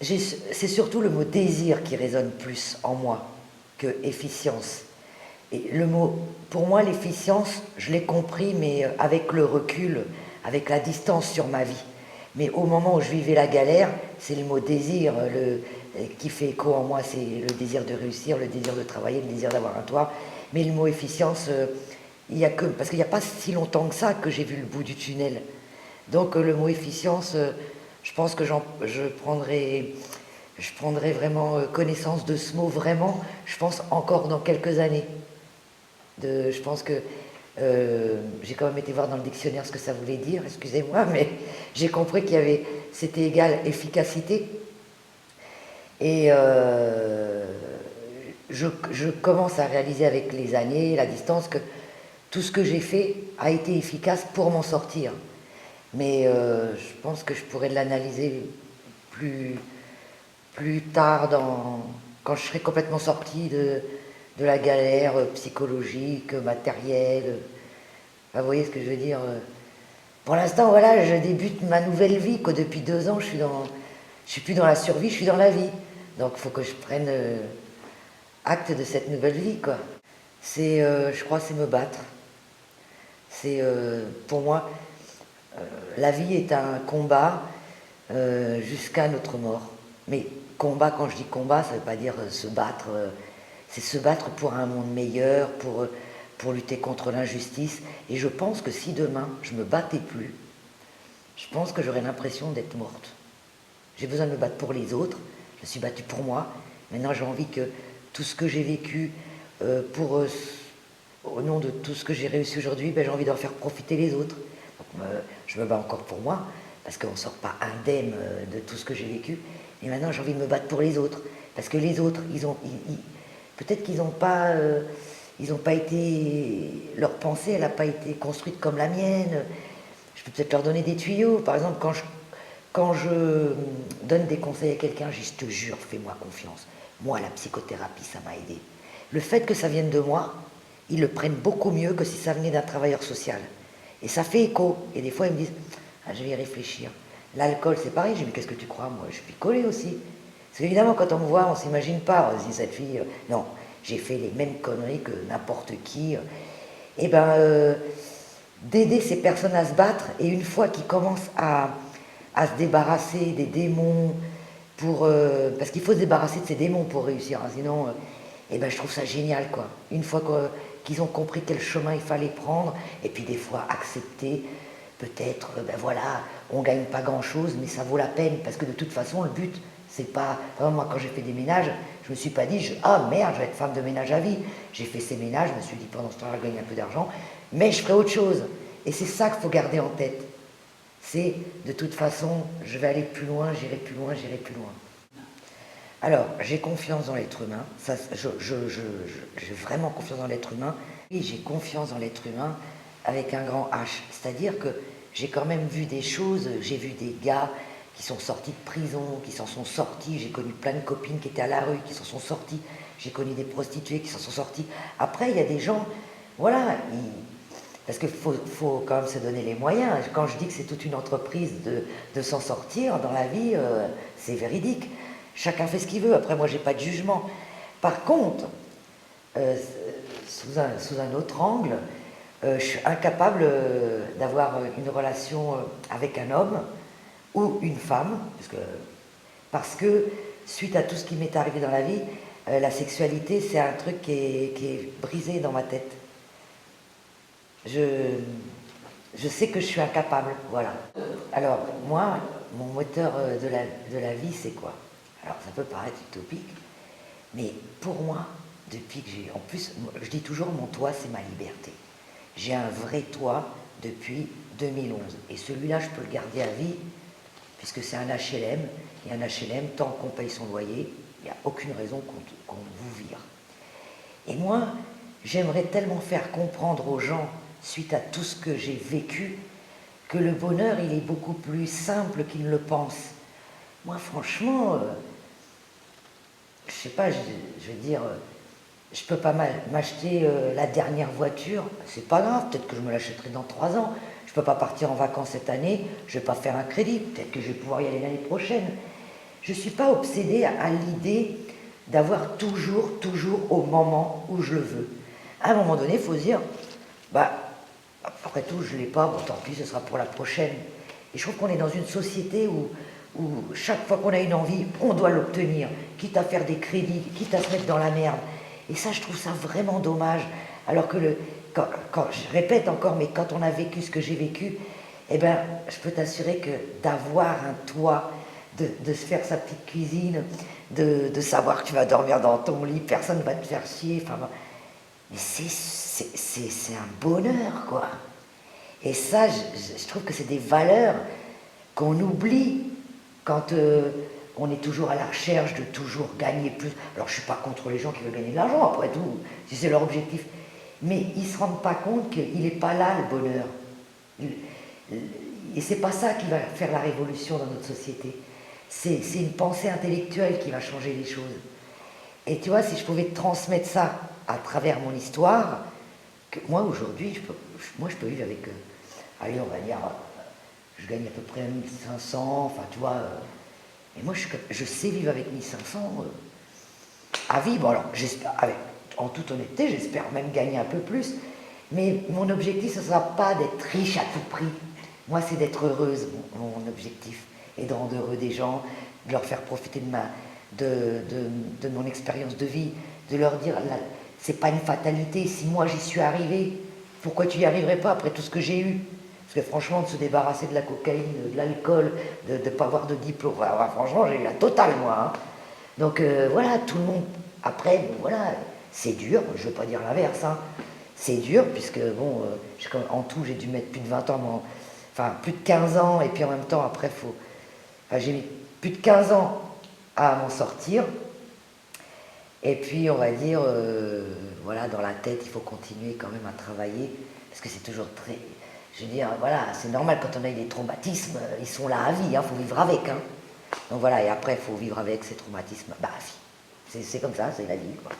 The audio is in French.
C'est surtout le mot désir qui résonne plus en moi que efficience. Et le mot, pour moi, l'efficience, je l'ai compris, mais avec le recul, avec la distance sur ma vie. Mais au moment où je vivais la galère, c'est le mot désir qui fait écho en moi. C'est le désir de réussir, le désir de travailler, le désir d'avoir un toit. Mais le mot efficience, il y a que, parce qu'il n'y a pas si longtemps que ça que j'ai vu le bout du tunnel. Donc le mot efficience, je pense que je prendrai vraiment connaissance de ce mot, vraiment, je pense encore dans quelques années. Je pense que j'ai quand même été voir dans le dictionnaire ce que ça voulait dire, excusez-moi, mais j'ai compris c'était égal efficacité. Et je commence à réaliser avec les années, la distance, que tout ce que j'ai fait a été efficace pour m'en sortir. Mais je pense que je pourrais l'analyser plus, plus tard, quand je serai complètement sortie de la galère psychologique, matérielle. Enfin, vous voyez ce que je veux dire. Pour l'instant, voilà, je débute ma nouvelle vie. Quoi. Depuis 2 ans, je suis plus dans la survie, je suis dans la vie. Donc, il faut que je prenne acte de cette nouvelle vie. Quoi. Je crois, c'est me battre. Pour moi, la vie est un combat jusqu'à notre mort. Mais combat, quand je dis combat, ça ne veut pas dire se battre. C'est se battre pour un monde meilleur, pour lutter contre l'injustice. Et je pense que si demain je me battais plus, je pense que j'aurais l'impression d'être morte. J'ai besoin de me battre pour les autres. Je me suis battue pour moi. Maintenant, j'ai envie que tout ce que j'ai vécu au nom de tout ce que j'ai réussi aujourd'hui, j'ai envie d'en faire profiter les autres. Donc, je me bats encore pour moi, parce qu'on ne sort pas indemne de tout ce que j'ai vécu. Et maintenant, j'ai envie de me battre pour les autres. Parce que les autres, peut-être qu'ils n'ont pas, leur pensée, elle n'a pas été construite comme la mienne. Je peux peut-être leur donner des tuyaux. Par exemple, quand je donne des conseils à quelqu'un, je te jure, fais-moi confiance. Moi, la psychothérapie, ça m'a aidé. Le fait que ça vienne de moi, ils le prennent beaucoup mieux que si ça venait d'un travailleur social. Et ça fait écho. Et des fois, ils me disent, je vais y réfléchir. L'alcool, c'est pareil. Je dis, mais qu'est-ce que tu crois? Moi, je suis picolé aussi. Parce qu'évidemment, quand on me voit, on ne s'imagine pas. On se dit, cette fille, non, j'ai fait les mêmes conneries que n'importe qui. Et d'aider ces personnes à se battre, et une fois qu'ils commencent à se débarrasser des démons, parce qu'il faut se débarrasser de ces démons pour réussir, hein, sinon, je trouve ça génial, quoi. Une fois qu'ils ont compris quel chemin il fallait prendre, et puis des fois accepter, peut-être, voilà, on gagne pas grand-chose, mais ça vaut la peine, parce que de toute façon, le but, c'est pas... Vraiment, moi, quand j'ai fait des ménages, je me suis pas dit, ah merde, je vais être femme de ménage à vie. J'ai fait ces ménages, je me suis dit, pendant ce temps-là, je gagne un peu d'argent, mais je ferai autre chose. Et c'est ça qu'il faut garder en tête. C'est, de toute façon, je vais aller plus loin, j'irai plus loin, j'irai plus loin. Alors, j'ai confiance dans l'être humain. J'ai vraiment confiance dans l'être humain. Et j'ai confiance dans l'être humain avec un grand H. C'est-à-dire que j'ai quand même vu des choses, j'ai vu des gars qui sont sortis de prison, qui s'en sont sortis. J'ai connu plein de copines qui étaient à la rue, qui s'en sont sorties. J'ai connu des prostituées qui s'en sont sorties. Après, il y a des gens, voilà, parce qu'il faut quand même se donner les moyens. Quand je dis que c'est toute une entreprise de s'en sortir dans la vie, c'est véridique. Chacun fait ce qu'il veut. Après, moi, j'ai pas de jugement. Par contre, sous un autre angle, je suis incapable d'avoir une relation avec un homme ou une femme, parce que suite à tout ce qui m'est arrivé dans la vie, la sexualité, c'est un truc qui est brisé dans ma tête. Je sais que je suis incapable, voilà. Alors, moi, mon moteur de la vie, c'est quoi? Alors, ça peut paraître utopique, mais pour moi, depuis que j'ai... En plus, je dis toujours, mon toit, c'est ma liberté. J'ai un vrai toit depuis 2011. Et celui-là, je peux le garder à vie, puisque c'est un HLM. Et un HLM, tant qu'on paye son loyer, il n'y a aucune raison qu'on vous vire. Et moi, j'aimerais tellement faire comprendre aux gens, suite à tout ce que j'ai vécu, que le bonheur, il est beaucoup plus simple qu'ils ne le pensent. Moi, franchement, je sais pas, je veux dire, je peux pas m'acheter la dernière voiture, c'est pas grave, peut-être que je me l'achèterai dans 3 ans. Je peux pas partir en vacances cette année, je vais pas faire un crédit, peut-être que je vais pouvoir y aller l'année prochaine. je ne suis pas obsédée à l'idée d'avoir toujours au moment où je le veux. À un moment donné, il faut se dire, bah, après tout, je ne l'ai pas, bon tant pis, ce sera pour la prochaine. Et je trouve qu'on est dans une société où chaque fois qu'on a une envie, on doit l'obtenir, quitte à faire des crédits, quitte à se mettre dans la merde. Et ça, je trouve ça vraiment dommage. Alors que, je répète encore, mais quand on a vécu ce que j'ai vécu, eh ben, je peux t'assurer que d'avoir un toit, de se faire sa petite cuisine, de savoir que tu vas dormir dans ton lit, personne ne va te faire chier, enfin, mais c'est un bonheur, quoi. Et ça, je trouve que c'est des valeurs qu'on oublie quand on est toujours à la recherche de toujours gagner plus. Alors, je ne suis pas contre les gens qui veulent gagner de l'argent, après tout, si c'est leur objectif. Mais ils ne se rendent pas compte qu'il n'est pas là, le bonheur. Et c'est pas ça qui va faire la révolution dans notre société. C'est une pensée intellectuelle qui va changer les choses. Et tu vois, si je pouvais te transmettre ça à travers mon histoire, que moi aujourd'hui, je peux vivre avec, allez, on va dire, je gagne à peu près 1500, enfin tu vois, et moi je sais vivre avec 1500 à vie. Bon alors, en toute honnêteté, j'espère même gagner un peu plus, mais mon objectif, ce ne sera pas d'être riche à tout prix. Moi, c'est d'être heureuse, mon objectif, et de rendre heureux des gens, de leur faire profiter de mon expérience de vie, de leur dire, c'est pas une fatalité, si moi j'y suis arrivé, pourquoi tu n'y arriverais pas après tout ce que j'ai eu? Parce que franchement, de se débarrasser de la cocaïne, de l'alcool, de ne pas avoir de diplôme, enfin, franchement, j'ai eu la totale, moi. Hein. Donc voilà, tout le monde, après, bon, voilà, c'est dur, je ne veux pas dire l'inverse, hein. C'est dur, puisque bon, en tout, j'ai dû mettre plus de 20 ans, enfin plus de 15 ans, et puis en même temps, après, j'ai mis plus de 15 ans à m'en sortir. Et puis, on va dire, voilà, dans la tête, il faut continuer quand même à travailler, parce que c'est toujours très... Je veux dire, voilà, c'est normal quand on a eu des traumatismes, ils sont là à vie, il faut vivre avec. Hein. Donc voilà, et après, il faut vivre avec ces traumatismes. Bah, si, c'est comme ça, c'est la vie, quoi.